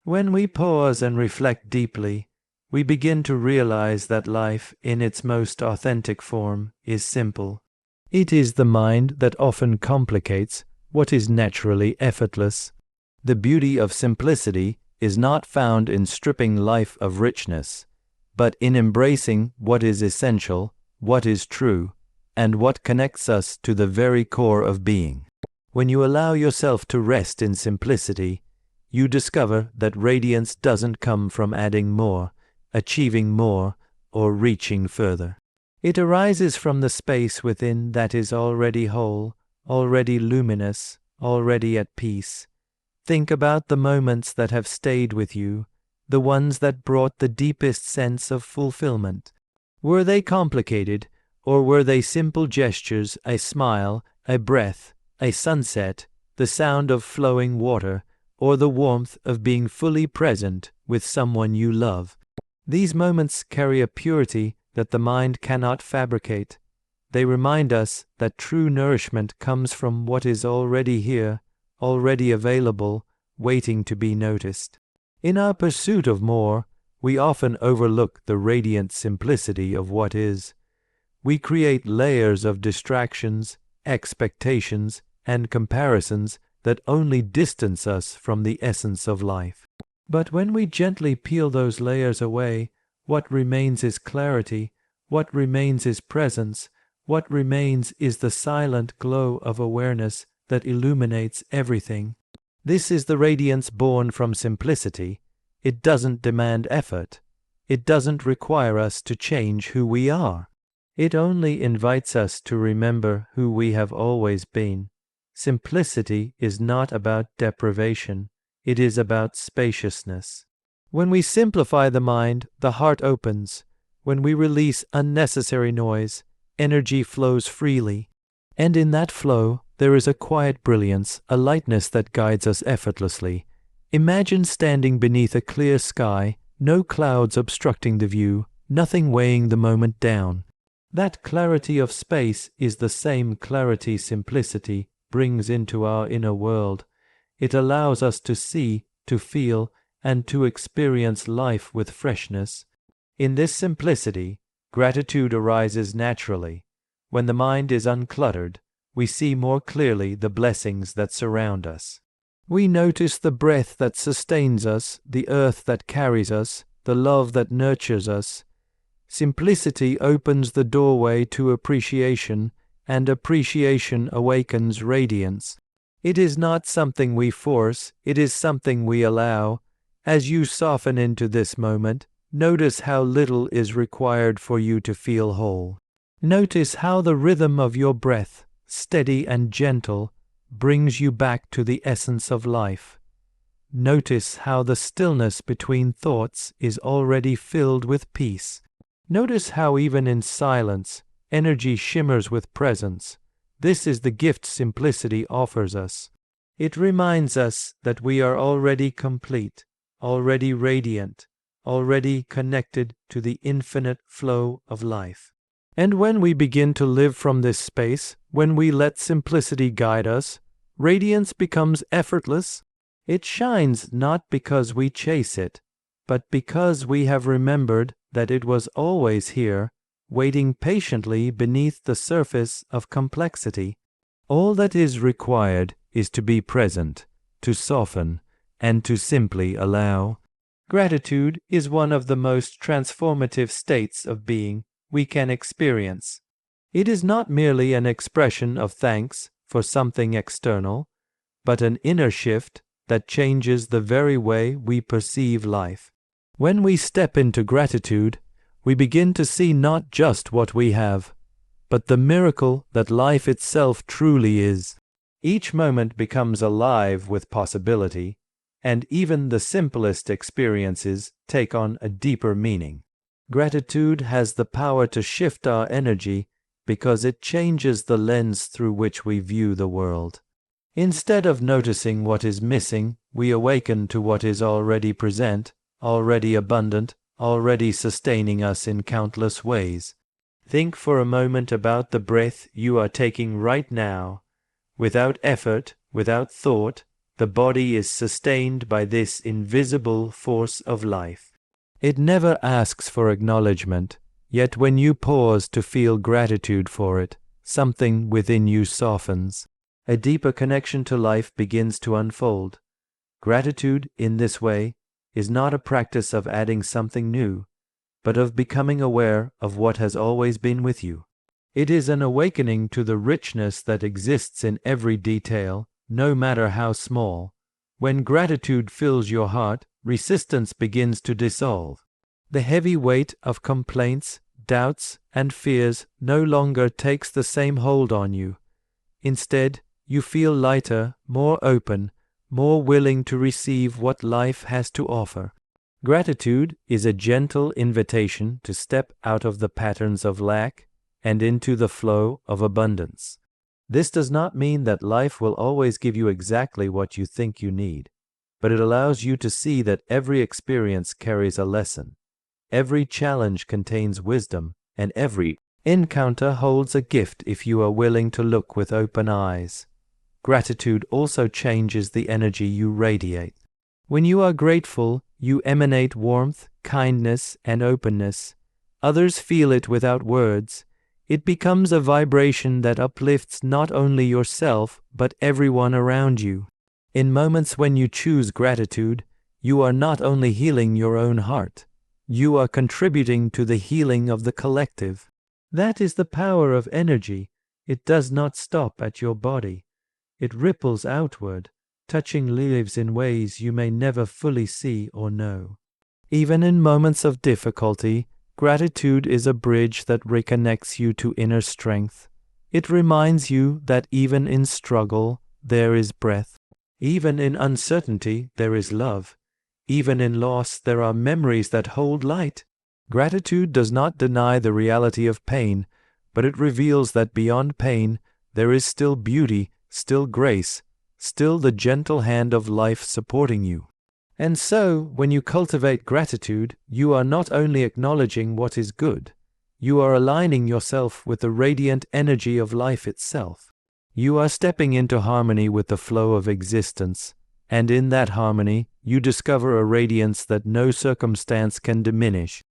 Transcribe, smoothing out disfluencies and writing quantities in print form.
When we pause and reflect deeply, we begin to realize that life, in its most authentic form, is simple. It is the mind that often complicates what is naturally effortless. The beauty of simplicity is not found in stripping life of richness, but in embracing what is essential, what is true, and what connects us to the very core of being. When you allow yourself to rest in simplicity, you discover that radiance doesn't come from adding more, achieving more, or reaching further. It arises from the space within that is already whole, already luminous, already at peace. Think about the moments that have stayed with you, the ones that brought the deepest sense of fulfillment. Were they complicated, or were they simple gestures, a smile, a breath, a sunset, the sound of flowing water, or the warmth of being fully present with someone you love? These moments carry a purity that the mind cannot fabricate. They remind us that true nourishment comes from what is already here, already available, waiting to be noticed. In our pursuit of more, we often overlook the radiant simplicity of what is. We create layers of distractions, expectations, and comparisons that only distance us from the essence of life. But when we gently peel those layers away, what remains is clarity, what remains is presence, what remains is the silent glow of awareness that illuminates everything. This is the radiance born from simplicity. It doesn't demand effort. It doesn't require us to change who we are. It only invites us to remember who we have always been. Simplicity is not about deprivation. It is about spaciousness. When we simplify the mind, the heart opens. When we release unnecessary noise, energy flows freely. And in that flow, there is a quiet brilliance, a lightness that guides us effortlessly. Imagine standing beneath a clear sky, no clouds obstructing the view, nothing weighing the moment down. That clarity of space is the same clarity simplicity brings into our inner world. It allows us to see, to feel, and to experience life with freshness. In this simplicity, gratitude arises naturally. When the mind is uncluttered, we see more clearly the blessings that surround us. We notice the breath that sustains us, the earth that carries us, the love that nurtures us. Simplicity opens the doorway to appreciation, and appreciation awakens radiance. It is not something we force, it is something we allow. As you soften into this moment, notice how little is required for you to feel whole. Notice how the rhythm of your breath, steady and gentle, brings you back to the essence of life. Notice how the stillness between thoughts is already filled with peace. Notice how even in silence, energy shimmers with presence. This is the gift simplicity offers us. It reminds us that we are already complete, already radiant, already connected to the infinite flow of life. And when we begin to live from this space, when we let simplicity guide us, radiance becomes effortless. It shines not because we chase it, but because we have remembered that it was always here, waiting patiently beneath the surface of complexity. All that is required is to be present, to soften, and to simply allow. Gratitude is one of the most transformative states of being we can experience. It is not merely an expression of thanks for something external, but an inner shift that changes the very way we perceive life. When we step into gratitude, we begin to see not just what we have, but the miracle that life itself truly is. Each moment becomes alive with possibility, and even the simplest experiences take on a deeper meaning. Gratitude has the power to shift our energy because it changes the lens through which we view the world. Instead of noticing what is missing, we awaken to what is already present, already abundant, already sustaining us in countless ways. Think for a moment about the breath you are taking right now. Without effort, without thought, The body is sustained by this invisible force of life. It never asks for acknowledgement, yet when you pause to feel gratitude for it, something within you softens. A deeper connection to life begins to unfold. Gratitude, in this way, is not a practice of adding something new, but of becoming aware of what has always been with you. It is an awakening to the richness that exists in every detail, no matter how small. When gratitude fills your heart, resistance begins to dissolve. The heavy weight of complaints, doubts, and fears no longer takes the same hold on you. Instead, you feel lighter, more open, more willing to receive what life has to offer. Gratitude is a gentle invitation to step out of the patterns of lack and into the flow of abundance. This does not mean that life will always give you exactly what you think you need, but it allows you to see that every experience carries a lesson. Every challenge contains wisdom, and every encounter holds a gift if you are willing to look with open eyes. Gratitude also changes the energy you radiate. When you are grateful, you emanate warmth, kindness, and openness. Others feel it without words. It becomes a vibration that uplifts not only yourself, but everyone around you. In moments when you choose gratitude, you are not only healing your own heart, you are contributing to the healing of the collective. That is the power of energy. It does not stop at your body. It ripples outward, touching lives in ways you may never fully see or know. Even in moments of difficulty, gratitude is a bridge that reconnects you to inner strength. It reminds you that even in struggle, there is breath. Even in uncertainty, there is love. Even in loss, there are memories that hold light. Gratitude does not deny the reality of pain, but it reveals that beyond pain, there is still beauty, still grace, still the gentle hand of life supporting you. And so, when you cultivate gratitude, you are not only acknowledging what is good, you are aligning yourself with the radiant energy of life itself. You are stepping into harmony with the flow of existence, and in that harmony, you discover a radiance that no circumstance can diminish.